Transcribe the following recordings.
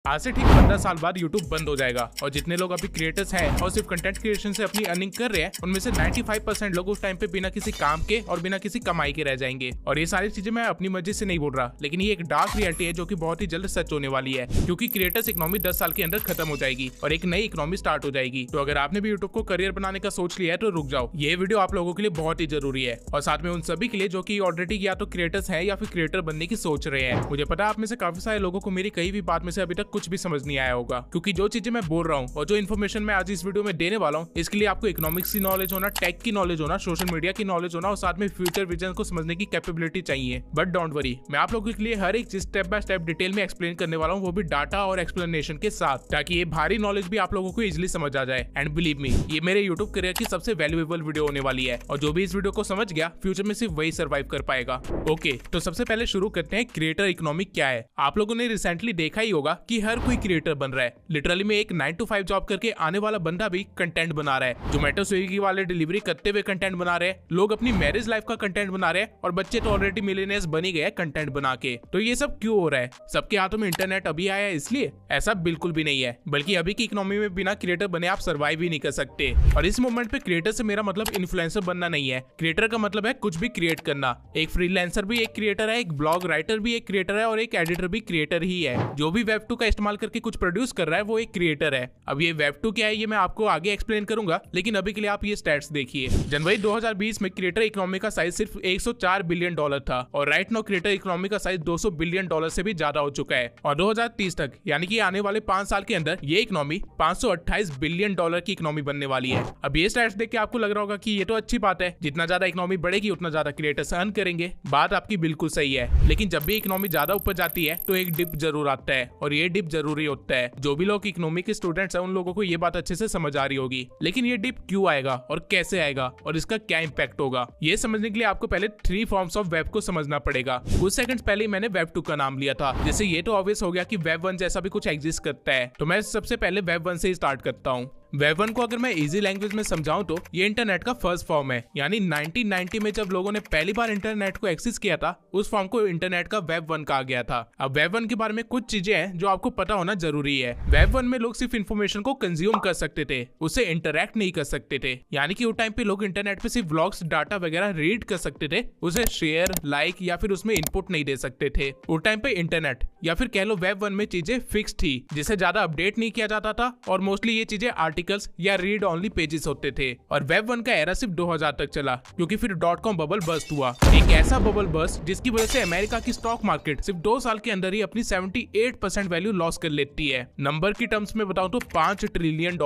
आज से ठीक 15 साल बाद YouTube बंद हो जाएगा और जितने लोग अभी क्रिएटर्स हैं और सिर्फ कंटेंट क्रिएशन से अपनी अर्निंग कर रहे हैं उनमें से 95% लोग उस टाइम पे बिना किसी काम के और बिना किसी कमाई के रह जाएंगे। और ये सारी चीजें मैं अपनी मर्जी से नहीं बोल रहा, लेकिन ये एक डार्क रियलिटी है जो कि बहुत ही जल्द सच होने वाली है, क्योंकि क्रिएटर्स इकोनॉमी 10 साल के अंदर खत्म हो जाएगी और एक नई इकोनॉमी स्टार्ट हो जाएगी। तो अगर आपने भी यूट्यूब को करियर बनाने का सोच लिया है तो रुक जाओ, ये वीडियो आप लोगों के लिए बहुत ही जरूरी है और साथ में उन सभी के लिए जो कि ऑलरेडी या तो क्रिएटर्स हैं या फिर क्रिएटर बनने की सोच रहे हैं। मुझे पता है आप में से काफी सारे लोगों को मेरी कई भी बात में से अभी तक कुछ भी समझ नहीं आया होगा, क्योंकि जो चीजें मैं बोल रहा हूँ और जो इन्फॉर्मेशन मैं आज इस वीडियो में देने वाला हूँ इसके लिए आपको इकोनॉमिक्स की नॉलेज होना, टेक की नॉलेज होना, सोशल मीडिया की नॉलेज होना और साथ में फ्यूचर विजन को समझने की कैपेबिलिटी चाहिए। बट डोंट वरी, मैं आप लोगों के लिए हर एक चीज स्टेप बाय स्टेप डिटेल में एक्सप्लेन करने वाला हूँ, वो भी डाटा और एक्सप्लेनेशन के साथ, ताकि ये भारी नॉलेज भी आप लोगों को इजिली समझ आ जाए। एंड बिलीव मी, ये मेरे यूट्यूब करियर की सबसे वैल्यूएबल वीडियो होने वाली है और जो भी इस वीडियो को समझ गया फ्यूचर में सिर्फ वही सर्वाइव कर पाएगा। ओके, तो सबसे पहले शुरू करते हैं क्रिएटर इकोनॉमी क्या है। आप लोगों ने रिसेंटली देखा ही होगा कि हर कोई क्रिएटर बन रहा है। लिटरली में एक 9 to 5 जॉब करके आने वाला बंदा भी कंटेंट बना रहा है। जोमेटो स्विगी वाले डिलीवरी करते हुए कंटेंट बना रहे हैं, लोग अपनी मैरिज लाइफ का कंटेंट बना रहे हैं और बच्चे तो ऑलरेडी मिलियनेयर्स बन ही गए कंटेंट बना के। तो ये सब क्यों हो रहा है? सबके हाथों में इंटरनेट अभी आया है इसलिए? ऐसा बिल्कुल भी नहीं है, बल्कि अभी की इकोनॉमी में बिना क्रिएटर बने आप सर्वाइव ही नहीं कर सकते। और इस मोमेंट पे क्रिएटर से मेरा मतलब इन्फ्लुएंसर बनना नहीं है। क्रिएटर का मतलब है कुछ भी क्रिएट करना। एक फ्रीलांसर भी एक क्रिएटर है, एक ब्लॉग राइटर भी एक क्रिएटर है और एक एडिटर भी क्रिएटर ही है। जो भी वेब 2 का इस्तेमाल करके कुछ प्रोड्यूस कर रहा है वो एक क्रिएटर है। अब ये वेब 2 क्या है ये मैं आपको आगे एक्सप्लेन करूंगा, लेकिन अभी के लिए आप ये स्टैट्स देखिए। जनवरी 2020 में क्रिएटर इकोनॉमी का साइज सिर्फ $104 बिलियन था और राइट नाउ क्रिएटर इकोनॉमी का साइज $200 बिलियन से भी ज्यादा हो चुका है। और 2030 तक यानी कि आने वाले 5 साल के अंदर ये इकोनॉमी $528 बिलियन की इकोनॉमी बनने वाली है। अब ये स्टैट्स देख के आपको लग रहा होगा कि ये तो अच्छी बात है, जितना ज्यादा इकोनॉमी बढ़ेगी उतना ज्यादा क्रिएटर्स अर्न करेंगे। बात आपकी बिल्कुल सही है, लेकिन जब भी इकोनॉमी ज्यादा ऊपर जाती है तो एक डिप जरूर आता है और ये डिप जरूरी होता है। जो भी लोग इकोनॉमी के स्टूडेंट्स हैं उन लोगों को ये बात अच्छे से समझ आ रही होगी, लेकिन ये डिप क्यों आएगा और कैसे आएगा और इसका क्या इंपैक्ट होगा, ये समझने के लिए आपको पहले 3 फॉर्म्स ऑफ वेब को समझना पड़ेगा। कुछ सेकंड्स पहले मैंने वेब 2 का नाम लिया था, जैसे ये तो ऑब्वियस हो गया कि वेब 1 जैसा भी कुछ एग्जिस्ट करता है, तो मैं सबसे पहले वेब 1 से ही स्टार्ट करता हूँ। वेब 1 को अगर मैं इजी लैंग्वेज में समझाऊं तो ये इंटरनेट का फर्स्ट फॉर्म है, यानी 1990 में जब लोगों ने पहली बार इंटरनेट को एक्सेस किया था उस फॉर्म को इंटरनेट का वेब 1 कहा गया था। अब वेब 1 के बारे में कुछ चीजें हैं जो आपको पता होना जरूरी है। वेब 1 में लोग सिर्फ इन्फॉर्मेशन को कंज्यूम कर सकते थे, उससे इंटरैक्ट नहीं कर सकते थे, यानी कि उस टाइम पे लोग इंटरनेट पे सिर्फ व्लॉग्स, डाटा वगैरह रीड कर सकते थे, उसे शेयर, लाइक या फिर उसमें इनपुट नहीं दे सकते थे। उस टाइम पे इंटरनेट या फिर कह लो वेब 1 में चीजें फिक्स थी, जिसे ज्यादा अपडेट नहीं किया जाता था और मोस्टली ये चीजें आर्टिकल्स या रीड ऑनली पेजेस होते थे। और वेब 1 का एरा सिर्फ 2000 तक चला, क्योंकि फिर .com बबल बस्ट हुआ, एक ऐसा बबल बस्ट जिसकी वजह से अमेरिका की स्टॉक मार्केट सिर्फ 2 साल के अंदर ही अपनी 78% वैल्यू लॉस कर लेती है। नंबर की टर्म्स में बताऊं तो $5 ट्रिलियन।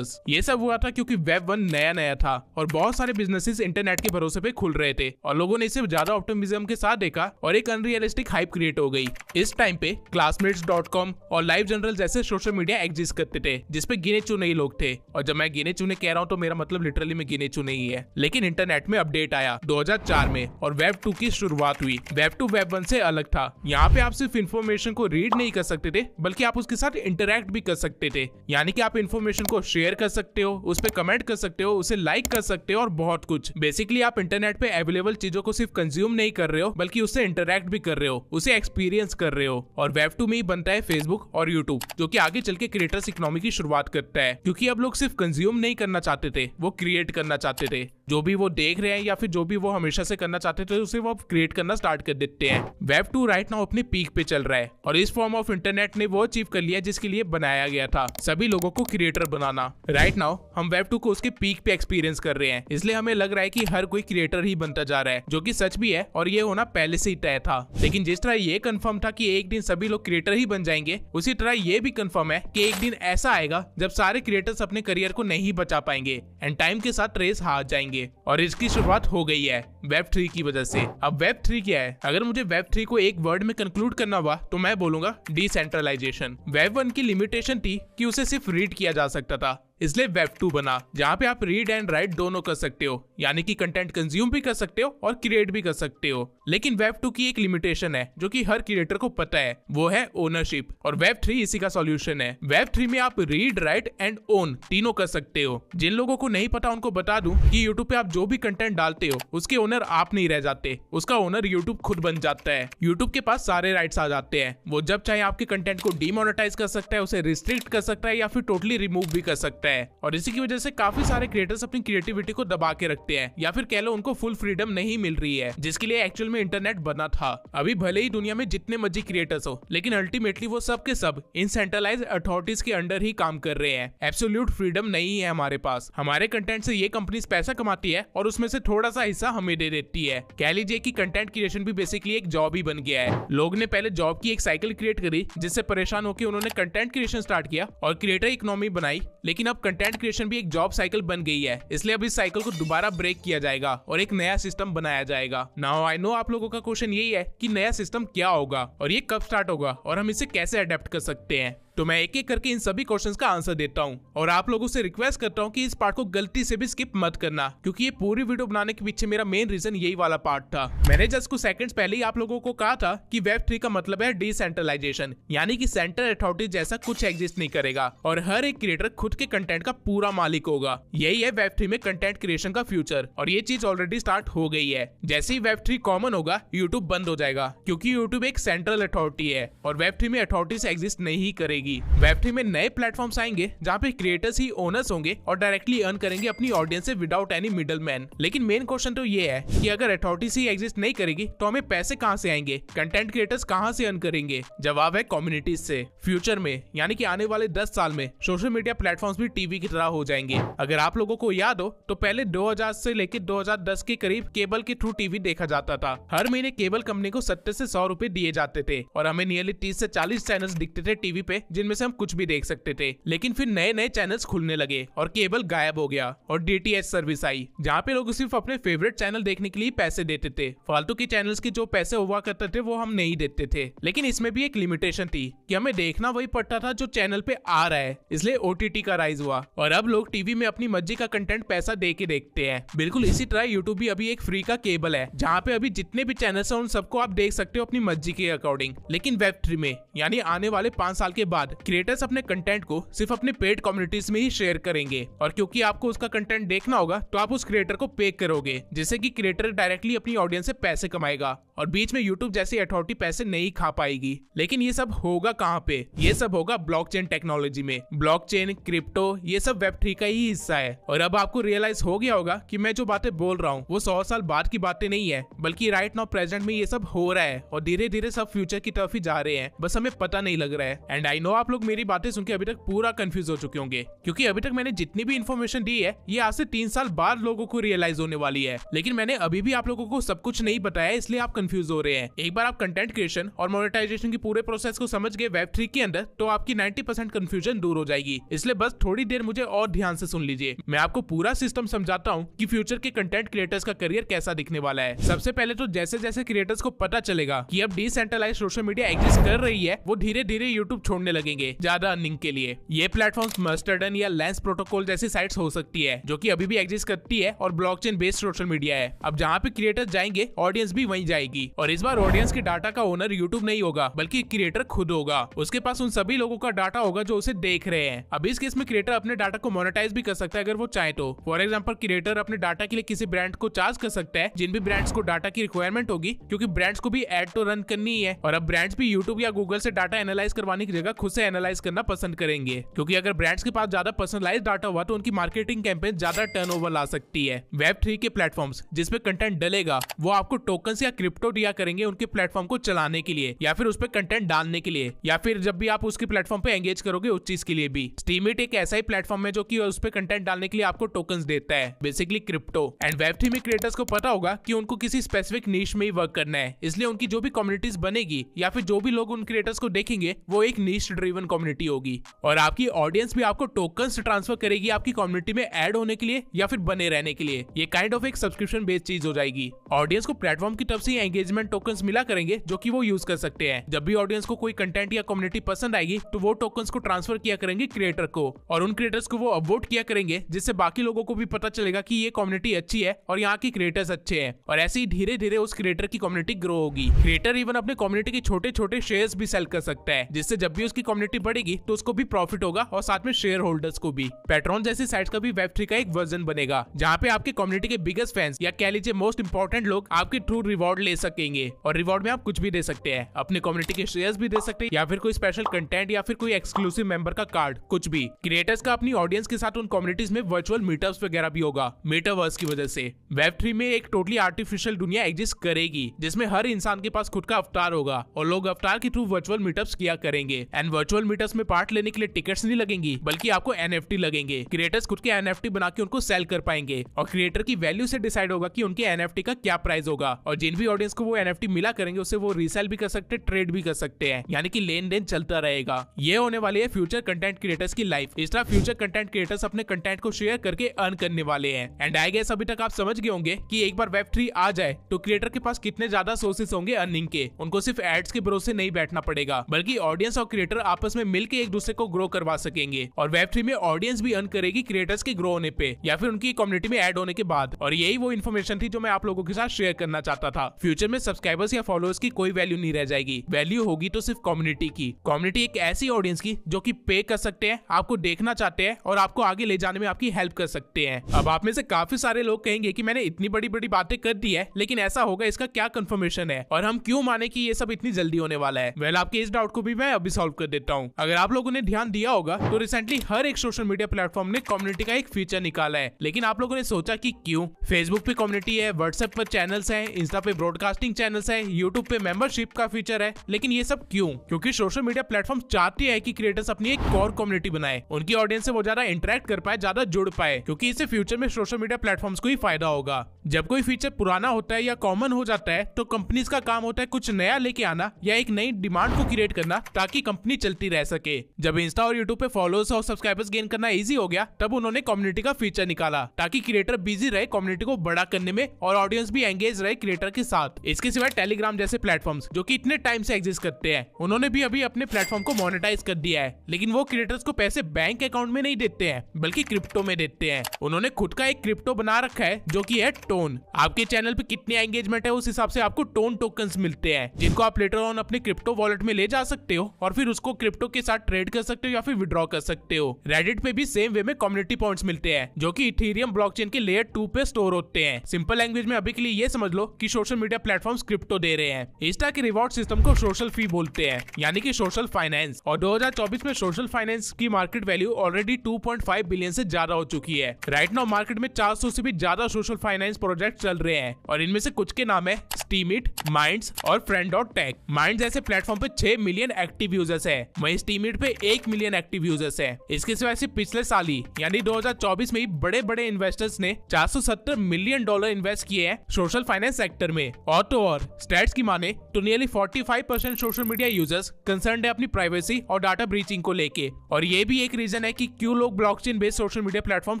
ये सब हुआ था क्योंकि वेब 1 नया था और बहुत सारे बिजनेसेस इंटरनेट के भरोसे पे खुल रहे थे और लोगों ने इसे ज्यादा ऑप्टिमिज्म के साथ देखा और एक अनरियलिस्टिक हाइप क्रिएट हो गई। इस टाइम पे classmates.com और लाइव जनरल जैसे सोशल मीडिया एग्जिस्ट करते थे, जिसपे गिने चुने ही लोग थे। और जब मैं गिने चुने कह रहा हूँ तो मेरा मतलब लिटरली में गिने चुने ही है। लेकिन इंटरनेट में अपडेट आया 2004 में और वेब 2 की शुरुआत हुई। वेब 2 वेब 1 से अलग था। यहाँ पे आप सिर्फ इन्फॉर्मेशन को रीड नहीं कर सकते थे, बल्कि आप उसके साथ इंटरैक्ट भी कर सकते थे, यानी कि आप इन्फॉर्मेशन को शेयर कर सकते हो, उस पर कमेंट कर सकते हो, उसे लाइक कर सकते हो और बहुत कुछ। बेसिकली आप इंटरनेट पे अवेलेबल चीजों को सिर्फ कंज्यूम नहीं कर रहे हो, बल्कि उससे इंटरैक्ट भी कर रहे हो, उसे एक्सपीरियंस कर रहे हो। और वेब 2 में ही बनता है फेसबुक और यूट्यूब, जो कि आगे चल के क्रिएटर्स इकोनॉमी की शुरुआत करता है, क्योंकि अब लोग सिर्फ कंज्यूम नहीं करना चाहते थे, वो क्रिएट करना चाहते थे। जो भी वो देख रहे हैं या फिर जो भी वो हमेशा से करना चाहते थे उसे वो क्रिएट करना स्टार्ट कर देते हैं। वेब 2 राइट नाउ अपने पीक पे चल रहा है और इस फॉर्म ऑफ इंटरनेट ने वो अचीव कर लिया जिसके लिए बनाया गया था, सभी लोगों को क्रिएटर बनाना। राइट नाउ हम वेब 2 को उसके पीक पे एक्सपीरियंस कर रहे हैं, इसलिए हमें लग रहा है कि हर कोई क्रिएटर ही बनता जा रहा है, जो कि सच भी है और ये होना पहले से ही तय था। लेकिन जिस तरह ये कंफर्म था कि एक दिन सभी लोग क्रिएटर ही बन जाएंगे, उसी तरह ये भी कंफर्म है कि एक दिन ऐसा आएगा जब सारे क्रिएटर्स अपने करियर को नहीं बचा पाएंगे एंड टाइम के साथ रेस हार जाएंगे। और इसकी शुरुआत हो गई है वेब 3 की वजह से। अब वेब 3 क्या है? अगर मुझे वेब 3 को एक वर्ड में कंक्लूड करना हुआ तो मैं बोलूंगा डिसेंट्रलाइजेशन। वेब 1 की लिमिटेशन थी कि उसे सिर्फ रीड किया जा सकता था, इसलिए वेब 2 बना, जहाँ पे आप रीड एंड राइट दोनों कर सकते हो, यानी कि कंटेंट कंज्यूम भी कर सकते हो और क्रिएट भी कर सकते हो। लेकिन वेब 2 की एक लिमिटेशन है जो कि हर क्रिएटर को पता है, वो है ओनरशिप, और वेब 3 इसी का सॉल्यूशन है। वेब 3 में आप रीड राइट एंड ओन तीनों कर सकते हो। जिन लोगों को नहीं पता उनको बता दूं कि यूट्यूब पे आप जो भी कंटेंट डालते हो उसके ओनर आप नहीं रह जाते, उसका ओनर यूट्यूब खुद बन जाता है। यूट्यूब के पास सारे राइट्स आ जाते हैं, वो जब चाहे आपके कंटेंट को डीमोनेटाइज कर सकता है, उसे रिस्ट्रिक्ट कर सकता है या फिर टोटली रिमूव भी कर सकता है। और इसी की वजह से काफी सारे क्रिएटर्स अपनी क्रिएटिविटी को दबा के रखते हैं, या फिर कह लो उनको फुल फ्रीडम नहीं मिल रही है, जिसके लिए एक्चुअल में इंटरनेट बना था। अभी भले ही दुनिया में जितने मर्जी क्रिएटर्स हो, लेकिन अल्टीमेटली वो सब के सब इन सेंट्रलाइज्ड अथॉरिटीज के अंडर ही काम कर रहे हैं। एब्सोल्यूट फ्रीडम नहीं है हमारे पास। हमारे कंटेंट से ये कंपनीज पैसा कमाती है और उसमें से थोड़ा सा हिस्सा हमें दे देती है। कह लीजिए कि कंटेंट क्रिएशन भी बेसिकली एक जॉब ही बन गया है। लोग ने पहले जॉब की एक साइकिल क्रिएट करी, जिससे परेशान होकर उन्होंने कंटेंट क्रिएशन स्टार्ट किया और क्रिएटर इकोनॉमी बनाई, लेकिन अब कंटेंट क्रिएशन भी एक जॉब साइकिल बन गई है। इसलिए अब इस साइकिल को दोबारा ब्रेक किया जाएगा और एक नया सिस्टम बनाया जाएगा। नाउ आई नो आप लोगों का क्वेश्चन यही है कि नया सिस्टम क्या होगा और ये कब स्टार्ट होगा और हम इसे कैसे अडेप्ट कर सकते हैं। तो मैं एक एक करके इन सभी क्वेश्चंस का आंसर देता हूं और आप लोगों से रिक्वेस्ट करता हूं कि इस पार्ट को गलती से भी स्किप मत करना, क्योंकि ये पूरी वीडियो बनाने के पीछे मेरा मेन रीजन यही वाला पार्ट था। मैंने जस्ट कुछ सेकंड्स पहले ही आप लोगों को कहा था कि वेब 3 का मतलब है डिसेंट्रलाइजेशन, यानी कि सेंट्रल अथॉरिटी जैसा कुछ एग्जिस्ट नहीं करेगा और हर एक क्रिएटर खुद के कंटेंट का पूरा मालिक होगा। यही है वेब 3 में कंटेंट क्रिएशन का फ्यूचर, और ये चीज ऑलरेडी स्टार्ट हो गई है। जैसे ही वेब 3 कॉमन होगा, यूट्यूब बंद हो जाएगा, क्योंकि यूट्यूब एक सेंट्रल अथॉरिटी है और वेब 3 में अथॉरिटीज एग्जिस्ट नहीं करेगी। वेब 3 में नए प्लेटफॉर्म्स आएंगे जहाँ पे क्रिएटर्स ही ओनर्स होंगे और डायरेक्टली अर्न करेंगे अपनी ऑडियंस से विदाउट एनी मिडलमैन। लेकिन मेन क्वेश्चन तो ये है कि अगर अथॉरिटीज ही एग्जिस्ट नहीं करेगी तो हमें पैसे कहाँ से आएंगे, कंटेंट क्रिएटर्स कहाँ से अर्न करेंगे? जवाब है कम्युनिटीज से। फ्यूचर में, यानी कि आने वाले 10 साल में, सोशल मीडिया प्लेटफॉर्म्स भी टीवी की तरह हो जाएंगे। अगर आप लोगों को याद हो तो पहले 2000 से लेकर 2010 के करीब केबल के थ्रू टीवी देखा जाता था। हर महीने केबल कंपनी को 70 से 100 रुपए दिए जाते थे और हमें नियरली 30 से 40 चैनल्स दिखते थे टीवी पे, जिनमें से हम कुछ भी देख सकते थे। लेकिन फिर नए नए चैनल्स खुलने लगे और केबल गायब हो गया और डीटीएच सर्विस आई, जहाँ पे लोग सिर्फ अपने फेवरेट चैनल देखने के लिए पैसे देते थे। फालतू के चैनल्स के जो पैसे हुआ करते थे वो हम नहीं देते थे। लेकिन इसमें भी एक लिमिटेशन थी कि हमें देखना वही पड़ता था जो चैनल पे आ रहा है, इसलिए ओटीटी का राइज हुआ और अब लोग टीवी में अपनी मर्जी का कंटेंट पैसा दे के देखते हैं। बिल्कुल इसी तरह यूट्यूब भी अभी एक फ्री का केबल है, जहाँ पे अभी जितने भी चैनल्स हैं उन सबको आप देख सकते हो अपनी मर्जी के अकॉर्डिंग। लेकिन वेब 3 में, यानी आने वाले 5 साल के बाद, क्रिएटर्स अपने कंटेंट को सिर्फ अपने पेड कम्युनिटीज में ही शेयर करेंगे और क्योंकि आपको उसका कंटेंट देखना होगा तो आप उस क्रिएटर को पे करोगे, जिससे कि क्रिएटर डायरेक्टली अपनी ऑडियंस से पैसे कमाएगा और बीच में यूट्यूब जैसी अथॉरिटी पैसे नहीं खा पाएगी। लेकिन ये सब होगा कहाँ पे? ये सब होगा ब्लॉकचेन टेक्नोलॉजी में। ब्लॉकचेन, क्रिप्टो, ये सब वेब 3 का ही हिस्सा है। और अब आपको रियलाइज हो गया होगा कि मैं जो बातें बोल रहा हूँ वो 100 साल बाद की बातें नहीं है, बल्कि राइट नाउ प्रेजेंट में ये सब हो रहा है और धीरे धीरे सब फ्यूचर की तरफ ही जा रहे हैं, बस हमें पता नहीं लग रहा है। एंड आई नो आप लोग मेरी बातें सुन के अभी तक पूरा कंफ्यूज हो चुके होंगे, क्योंकि अभी तक मैंने जितनी भी इन्फॉर्मेशन दी है ये आज से 3 साल बाद लोगों को रियलाइज होने वाली है। लेकिन मैंने अभी भी आप लोगों को सब कुछ नहीं बताया, इसलिए आप कंफ्यूज हो रहे हैं। एक बार आप कंटेंट क्रिएशन और मोनेटाइजेशन की पूरे प्रोसेस को समझ गए वेब 3 के अंदर, तो आपकी 90% कंफ्यूजन दूर हो जाएगी। इसलिए बस थोड़ी देर मुझे और ध्यान से सुन लीजिए। मैं आपको पूरा सिस्टम समझाता हूँ कि फ्यूचर के कंटेंट क्रिएटर्स का करियर कैसा दिखने वाला है। सबसे पहले तो जैसे जैसे क्रिएटर्स को पता चलेगा कि अब डिसेंट्रलाइज्ड सोशल मीडिया एग्जिस्ट कर रही है, वो धीरे धीरे यूट्यूब छोड़ने लगेंगे ज्यादा अर्निंग के लिए। ये प्लेटफॉर्म्स मस्टर्डन या लेंस प्रोटोकॉल जैसी साइट्स हो सकती है, जो कि अभी भी एग्जिस्ट करती है और ब्लॉकचेन बेस्ड सोशल मीडिया है। अब जहाँ पे क्रिएटर्स जाएंगे, ऑडियंस भी वहीं जाएगी और इस बार ऑडियंस के डाटा का ओनर यूट्यूब नहीं होगा, बल्कि क्रिएटर खुद होगा। उसके पास उन सभी लोगों का डाटा होगा जो उसे देख रहे हैं। अब इस केस में क्रिएटर अपने डाटा को मोनेटाइज भी कर सकता है अगर वो चाहे तो। फॉर एग्जांपल, क्रिएटर अपने डाटा के लिए किसी ब्रांड को चार्ज कर सकता है, जिन भी ब्रांड्स को डाटा की रिक्वायरमेंट होगी, क्योंकि ब्रांड्स को भी एड तो रन करनी है। और अब ब्रांड्स भी यूट्यूब या गूगल से डाटा एनालाइज करवाने की जगह खुद से एनालाइज करना पसंद करेंगे, क्योंकि अगर ब्रांड्स के पास ज्यादा पर्सनलाइज्ड डाटा हुआ तो उनकी मार्केटिंग कैंपेन ज्यादा टर्नओवर ला सकती है। वेब 3 के प्लेटफॉर्म्स जिसपे कंटेंट डलेगा, वो आपको टोकन्स या क्रिप्टो दिया करेंगे उनके प्लेटफॉर्म को चलाने के लिए, या फिर उस पर कंटेंट डालने के लिए, या फिर जब भी आप उसके प्लेटफॉर्म पे एंगेज करोगे उस चीज के लिए भी। स्टीमिट एक ऐसा ही प्लेटफॉर्म है जो कि उस पे कंटेंट डालने के लिए आपको टोकन्स देता है, बेसिकली क्रिप्टो। एंड वेब 3 में क्रिएटर्स को पता होगा कि उनको किसी स्पेसिफिक नीश में ही वर्क करना है, इसलिए उनकी जो भी कम्युनिटीज बनेगी या फिर जो भी लोग उन क्रिएटर्स को देखेंगे वो एक नीश ड्रिवन कम्युनिटी होगी और आपकी ऑडियंस भी आपको टोकन्स ट्रांसफर करेगी आपकी कम्युनिटी में ऐड होने के लिए या फिर बने रहने के लिए। ये काइंड ऑफ एक सब्सक्रिप्शन बेस्ड चीज हो जाएगी। ऑडियंस को प्लेटफॉर्म की तरफ से एंगेजमेंट टोकन्स मिला करेंगे जो कि वो यूज कर सकते हैं। जब भी ऑडियंस को कोई कंटेंट या कम्युनिटी पसंद आएगी तो वो टोकन्स को ट्रांसफर किया करेंगे क्रिएटर को और उन क्रिएटर्स को वो अपवोट किया करेंगे, जिससे बाकी लोगों को भी पता चलेगा कि ये कम्युनिटी अच्छी है और यहाँ के क्रिएटर्स अच्छे हैं और ऐसे ही धीरे धीरे उस क्रिएटर की कम्युनिटी ग्रो होगी। क्रिएटर इवन अपने कम्युनिटी के छोटे छोटे शेयर्स भी सेल कर सकता है, जिससे जब भी उसकी कम्युनिटी बढ़ेगी तो उसको भी प्रॉफिट होगा और साथ में शेयर होल्डर्स को भी। पेट्रॉन जैसी साइट्स का भी Web3 का एक वर्जन बनेगा जहाँ पे आपके कम्युनिटी के बिगेस्ट फैंस या कह लीजिए मोस्ट इंपॉर्टेंट लोग आपके ट्रू रिवॉर्ड ले सकेंगे और रिवॉर्ड में आप कुछ भी दे सकते हैं, अपने कम्युनिटी के शेयर्स भी दे सकते हैं या फिर कोई स्पेशल कंटेंट या फिर कोई एक्सक्लूसिव मेंबर का कार्ड, कुछ भी। क्रिएटर्स का अपनी ऑडियंस के साथ उन कम्युनिटीज में वर्चुअल मीटअप्स वगैरह भी होगा मेटावर्स की वजह से। Web3 में एक टोटली आर्टिफिशियल दुनिया एग्जिस्ट करेगी जिसमें हर इंसान के पास खुद का अवतार होगा और लोग अवतार के थ्रू वर्चुअल मीटअप्स किया करेंगे। एंड वर्चुअल मीटअप्स में पार्ट लेने के लिए टिकट्स नहीं लगेंगी बल्कि आपको NFT लगेंगे। क्रिएटर्स खुद के NFT बना के उनको सेल कर पाएंगे और क्रिएटर की वैल्यू से डिसाइड होगा कि उनके NFT का क्या प्राइस होगा और जिन भी ऑडियंस को वो NFT मिला करेंगे उससे वो रीसेल भी कर सकते हैं, ट्रेड भी कर सकते हैं, यानी कि लेन देन चलता रहेगा। ये होने वाली है फ्यूचर कंटेंट क्रिएटर्स की लाइफ। इस तरह फ्यूचर कंटेंट क्रिएटर्स अपने कंटेंट को शेयर करके अर्न करने वाले हैं। एंड आई गेस अभी तक आप समझ गए होंगे कि एक बार Web3 आ जाए तो क्रिएटर के पास कितने ज्यादा सोर्सेस होंगे अर्निंग के। उनको सिर्फ एड्स के भरोसे नहीं बैठना पड़ेगा बल्कि ऑडियंस और क्रिएटर आपस में मिलकर एक दूसरे को ग्रो करवा सकेंगे और Web3 में ऑडियंस भी अर्न करेगी क्रिएटर्स के ग्रो होने पे या फिर उनकी कम्युनिटी में ऐड होने के बाद। और यही वो इन्फॉर्मेशन थी जो मैं आप लोगों के साथ शेयर करना चाहता था। फ्यूचर में सब्सक्राइबर्स या फॉलोअर्स की कोई वैल्यू नहीं रह जाएगी, वैल्यू होगी तो सिर्फ कम्युनिटी की। कम्युनिटी एक ऐसी ऑडियंस की जो कि पे कर सकते हैं, आपको देखना चाहते हैं और आपको आगे ले जाने में आपकी हेल्प कर सकते हैं। अब आप में से काफी सारे लोग कहेंगे कि मैंने इतनी बड़ी बड़ी बातें कर दी है लेकिन ऐसा होगा इसका क्या कंफर्मेशन है और हम क्यों माने कि ये सब इतनी जल्दी होने वाला है। वेल आपके इस डाउट को भी मैं अभी सॉल्व कर देता हूँ। अगर आप लोगों ने ध्यान दिया होगा तो रिसेंटली हर एक सोशल मीडिया प्लेटफॉर्म ने कम्युनिटी का एक फीचर निकाला है, लेकिन आप लोगों ने सोचा कि क्यों? फेसबुक पे कम्युनिटी है, व्हाट्सएप पर चैनल्स हैं, इंस्टा पे ब्रॉडकास्टिंग चैनल्स है, यूट्यूब पे मेंबरशिप का फीचर है, लेकिन ये सब क्यों? क्योंकि सोशल मीडिया प्लेटफॉर्म चाहती है कि क्रिएटर्स अपनी एक कोर कम्युनिटी बनाए, उनकी ऑडियंस से वो ज्यादा इंटरेक्ट कर पाए, ज्यादा जुड़ पाए, क्योंकि इससे फ्यूचर में सोशल मीडिया प्लेटफॉर्म्स को ही फायदा होगा। जब कोई फीचर पुराना होता है या कॉमन हो जाता है तो कंपनीज का काम होता है कुछ नया लेके आना या एक नई डिमांड को क्रिएट करना ताकि कंपनी चलती रह सके। जब इंस्टा और यूट्यूब पे फॉलोअर्स और सब्सक्राइबर्स गेन करना इजी हो गया तब उन्होंने कम्युनिटी का फीचर निकाला ताकि क्रिएटर बिजी रहे कम्युनिटी को बड़ा करने में और ऑडियंस भी एंगेज रहे क्रिएटर के साथ। इसके सिवाय टेलीग्राम जैसे प्लेटफॉर्म्स जो कि इतने टाइम से एग्जिस्ट करते हैं, उन्होंने भी अभी अपने प्लेटफॉर्म को मोनेटाइज कर दिया है, लेकिन वो क्रिएटर्स को पैसे बैंक अकाउंट में नहीं देते हैं बल्कि क्रिप्टो में देते हैं। उन्होंने खुद का एक क्रिप्टो बना रखा है जो कि है टोन। आपके चैनल पे कितनी एंगेजमेंट है उस हिसाब से आपको टोन टोकन्स मिलते हैं जिनको आप लेटर ऑन अपने क्रिप्टो वॉलेट में ले जा सकते हो और फिर उसको क्रिप्टो के साथ ट्रेड कर सकते हो या फिर विड्रॉ कर सकते हो। रेडिट पे भी सेम वे में कम्युनिटी पॉइंट्स मिलते हैं जो कि इथेरियम ब्लॉकचेन के लेयर 2 पे स्टोर होते हैं। सिंपल लैंग्वेज में अभी के लिए ये समझ लो कि सोशल मीडिया प्लेटफॉर्म्स क्रिप्टो दे रहे हैं। इंस्टा के रिवॉर्ड सिस्टम को सोशल फी बोलते हैं, यानी कि सोशल फाइनेंस, और 2024 में सोशल फाइनेंस की मार्केट वैल्यू ऑलरेडी 2.5 बिलियन से ज्यादा हो चुकी है। राइट नाउ मार्केट में 400 से भी ज्यादा सोशल फाइनेंस प्रोजेक्ट चल रहे हैं और इनमें से कुछ के नाम है स्टीमिट, माइंड्स और फ्रेंड.टेक। माइंड्स ऐसे प्लेटफॉर्म पे 6 मिलियन एक्टिव यूजर्स है, वहीं स्टीमिट पे 1 मिलियन एक्टिव यूजर्स है। इसके सिवा से पिछले साल ही यानी 2024 में ही बड़े बड़े इन्वेस्टर्स ने $470 मिलियन इन्वेस्ट किए हैं सोशल फाइनेंस सेक्टर में। और तो और स्टैट्स की माने तो nearly 45% social media users concerned है अपनी प्राइवेसी और डाटा ब्रीचिंग को लेके। और ये भी एक रीजन है कि क्यों लोग blockchain based social media platform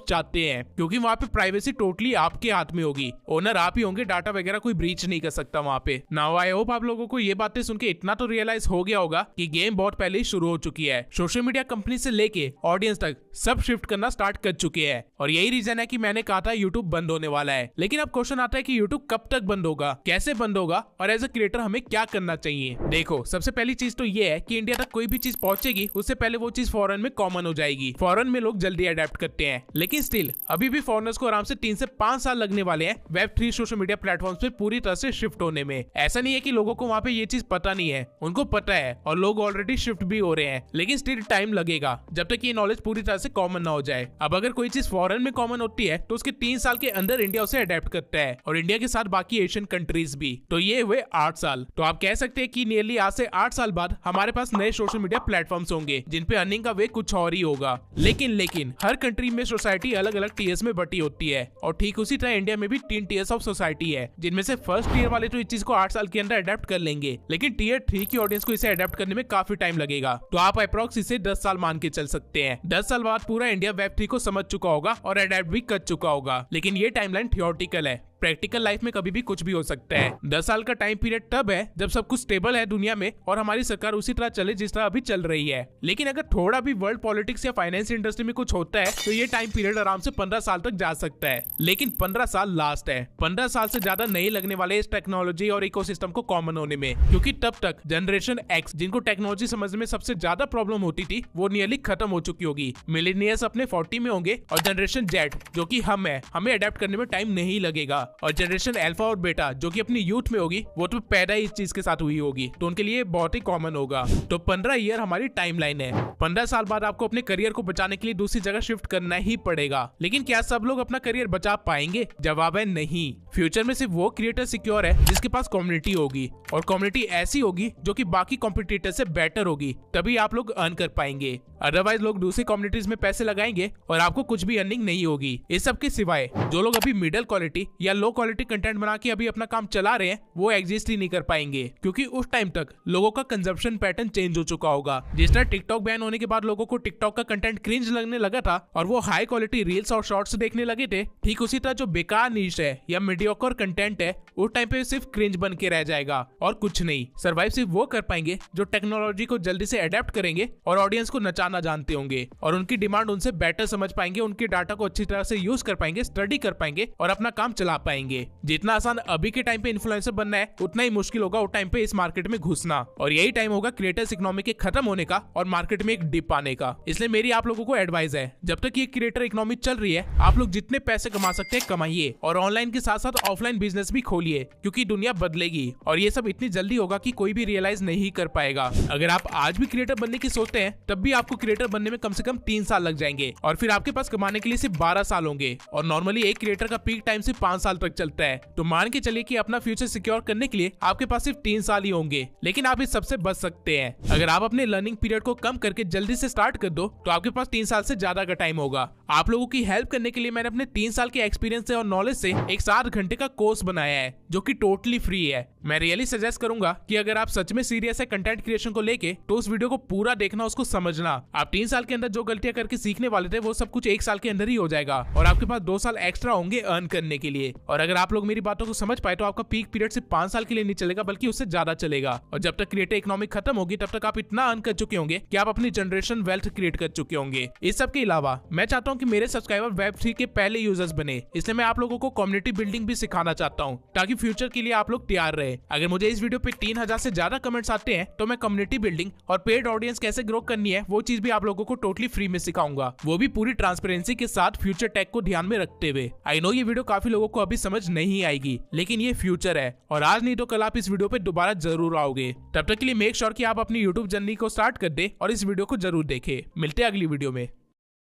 चाहते हैं, क्योंकि वहाँ पे प्राइवेसी टोटली आपके हाथ में होगी, ओनर आप ही होंगे, डाटा वगैरह कोई ब्रीच नहीं कर सकता वहाँ पे। नाउ आई होप आप लोगों को ये बातें सुन के इतना तो रियलाइज हो गया होगा कि गेम बहुत पहले ही शुरू हो चुकी है। सोशल मीडिया कंपनी से लेके ऑडियंस तक सब शिफ्ट करना स्टार्ट कर चुके हैं और यही रीजन है कि मैंने कहा था यूट्यूब बंद होने वाला है। लेकिन अब क्वेश्चन आता है कि यूट्यूब कब तक बंद होगा, कैसे बंद होगा और एज ए क्रिएटर हमें क्या करना चाहिए। देखो, सबसे पहली चीज तो ये है कि इंडिया तक कोई भी चीज पहुंचेगी उससे पहले वो चीज फॉरेन में कॉमन हो जाएगी। फॉरेन में लोग जल्दी अडेप्ट करते हैं, लेकिन स्टिल अभी भी फॉरेनर्स को आराम से 3 से 5 साल लगने वाले हैं Web3 सोशल मीडिया प्लेटफॉर्म पे पूरी तरह से शिफ्ट होने में। ऐसा नहीं है कि लोगों को वहाँ पे ये चीज पता नहीं है, उनको पता है और लोग ऑलरेडी शिफ्ट भी हो रहे हैं, लेकिन स्टिल टाइम लगेगा जब तक ये नॉलेज पूरी तरह से कॉमन ना हो जाए। अब अगर कोई चीज फॉरेन में कॉमन होती है तो उसके 3 साल के अंदर इंडिया उसे अडेप्ट करता है और इंडिया के साथ बाकी एशियन कंट्रीज भी। तो ये हुए 8 साल। तो आप कह सकते हैं कि नियरली आज से 8 साल बाद हमारे पास नए सोशल मीडिया प्लेटफॉर्म्स होंगे जिन पे अर्निंग का वे कुछ और ही होगा। लेकिन हर कंट्री में सोसाइटी अलग अलग टीयर्स में बटी होती है और ठीक उसी तरह इंडिया में भी 3 टीयर्स ऑफ सोसाइटी है, जिनमें से फर्स्ट टीयर वाले तो इस चीज को 8 साल के अंदर अडेप्ट कर लेंगे, लेकिन टीयर 3 की ऑडियंस को इसे अडेप्ट करने में काफी टाइम लगेगा। लगेगा। तो आप अप्रॉक्स इसे 10 साल मान के चल सकते हैं। 10 साल बाद पूरा इंडिया Web3 को समझ चुका होगा और अडेप्ट भी कर चुका होगा। लेकिन ये टाइमलाइन थियोरेटिकल है, प्रैक्टिकल लाइफ में कभी भी कुछ भी हो सकता है। 10 साल का टाइम पीरियड तब है जब सब कुछ स्टेबल है दुनिया में और हमारी सरकार उसी तरह चले जिस तरह अभी चल रही है। लेकिन अगर थोड़ा भी वर्ल्ड पॉलिटिक्स या फाइनेंस इंडस्ट्री में कुछ होता है तो ये टाइम पीरियड आराम से 15 साल तक जा सकता है। लेकिन 15 साल लास्ट है। 15 साल से ज्यादा नहीं लगने वाले इस टेक्नोलॉजी और इकोसिस्टम को कॉमन होने में, क्योंकि तब तक जनरेशन एक्स जिनको टेक्नोलॉजी समझने में सबसे ज्यादा प्रॉब्लम होती थी वो नियरली खत्म हो चुकी होगी। मिलेनियर्स अपने 40 में होंगे और जनरेशन जेड जो कि हम है, हमें अडेप्ट करने में टाइम नहीं लगेगा। और जनरेशन अल्फा और बेटा जो कि अपनी यूथ में होगी वो तो पैदा ही इस चीज के साथ हुई होगी, तो उनके लिए बहुत ही कॉमन होगा। तो 15 ईयर हमारी टाइमलाइन है। 15 साल बाद आपको अपने करियर को बचाने के लिए दूसरी जगह शिफ्ट करना ही पड़ेगा। लेकिन क्या सब लोग अपना करियर बचा पाएंगे? जवाब है नहीं। फ्यूचर में सिर्फ वो क्रिएटर सिक्योर है जिसके पास कम्युनिटी होगी, और कम्युनिटी ऐसी होगी जो कि बाकी कॉम्पिटिटर से बेटर होगी, तभी आप लोग अर्न कर पाएंगे। अदरवाइज लोग दूसरी कम्युनिटीज में पैसे लगाएंगे और आपको कुछ भी अर्निंग नहीं होगी। इस सब के सिवाय जो लोग अभी मिडिल क्वालिटी या लो क्वालिटी कंटेंट बना के अभी अपना काम चला रहे हैं वो एग्जिस्ट ही नहीं कर पाएंगे, क्योंकि उस टाइम तक लोगों का कंजप्शन पैटर्न चेंज हो चुका होगा। जिस तरह टिकटॉक बैन होने के बाद लोगों को टिकटॉक का कंटेंट क्रिंज लगने लगा था और वो हाई क्वालिटी रील्स और शॉर्ट्स देखने लगे थे, ठीक उसी तरह जो बेकार नीश है या मीडियोकर कंटेंट है उस टाइम पे सिर्फ क्रिंज बन के रह जाएगा और कुछ नहीं। सर्वाइव सिर्फ वो कर पाएंगे जो टेक्नोलॉजी को जल्दी से अडेप्ट करेंगे और ऑडियंस को नचाना जानते होंगे और उनकी डिमांड उनसे बेटर समझ पाएंगे, उनके डाटा को अच्छी तरह से यूज कर पाएंगे, स्टडी कर पाएंगे और अपना काम चला पाएंगे। जितना आसान अभी के टाइम पे इन्फ्लुएंसर बनना है उतना ही मुश्किल होगा उस टाइम पे इस मार्केट में घुसना, और यही टाइम होगा क्रिएटर्स इकोनॉमी के खत्म होने का और मार्केट में एक डिप आने का। इसलिए मेरी आप लोगों को एडवाइस है, जब तक ये क्रिएटर इकोनॉमी चल रही है आप लोग जितने पैसे कमा सकते हैं कमाइए और ऑनलाइन के साथ साथ ऑफलाइन बिजनेस भी खोलिए, क्योंकि दुनिया बदलेगी और ये सब इतनी जल्दी होगा कि कोई भी रियलाइज नहीं कर पाएगा। अगर आप आज भी क्रिएटर बनने की सोचते हैं तब भी आपको क्रिएटर बनने में कम से कम 3 साल लग जाएंगे और फिर आपके पास कमाने के लिए सिर्फ 12 साल होंगे, और नॉर्मली एक क्रिएटर का पीक टाइम सिर्फ 5 साल तक चलता है। तो मान के चलिए कि अपना फ्यूचर सिक्योर करने के लिए आपके पास सिर्फ 3 साल ही होंगे, लेकिन आप इस सबसे बच सकते हैं। अगर आप अपने लर्निंग पीरियड को कम करके जल्दी से स्टार्ट कर दो तो आपके पास 3 साल से ज्यादा का टाइम होगा। आप लोगों की हेल्प करने के लिए मैंने अपने 3 साल के एक्सपीरियंस से और नॉलेज से एक 7 घंटे का कोर्स बनाया है जो कि टोटली फ्री है। मैं रियली सजेस्ट करूंगा कि अगर आप सच में सीरियस है कंटेंट क्रिएशन को लेके तो उस वीडियो को पूरा देखना, उसको समझना। आप 3 साल के अंदर जो गलतियां करके सीखने वाले थे वो सब कुछ 1 साल के अंदर ही हो जाएगा और आपके पास 2 साल एक्स्ट्रा होंगे अर्न करने के लिए। और अगर आप लोग मेरी बातों को समझ पाए तो आपका पीक पीरियड सिर्फ 5 साल के लिए नहीं चलेगा बल्कि उससे ज्यादा चलेगा, और जब तक क्रिएटर इकोनॉमी खत्म होगी तब तक आप इतना अर्न कर चुके होंगे कि आप अपनी जनरेशन वेल्थ क्रिएट कर चुके होंगे। इस सब के अलावा मैं चाहता हूँ कि मेरे सब्सक्राइबर Web3 के पहले यूजर्स बने, इसलिए मैं आप लोगों को कम्युनिटी बिल्डिंग भी सिखाना चाहता हूँ ताकि फ्यूचर के लिए आप लोग तैयार रहे। अगर मुझे इस वीडियो पे 3000 से ज्यादा कमेंट्स आते हैं तो मैं कम्युनिटी बिल्डिंग और पेड ऑडियंस कैसे ग्रो करनी है वो चीज भी आप लोगों को टोटली फ्री में सिखाऊंगा, वो भी पूरी ट्रांसपेरेंसी के साथ फ्यूचर टेक को ध्यान में रखते हुए। आई नो ये वीडियो काफी लोगों को अभी समझ नहीं आएगी, लेकिन ये फ्यूचर है और आज नहीं तो कल आप इस वीडियो पे दोबारा जरूर आओगे। तब तक के लिए मेक श्योर कि आप अपनी यूट्यूब जर्नी को स्टार्ट कर दे और इस वीडियो को जरूर देखें। मिलते हैं अगली वीडियो में।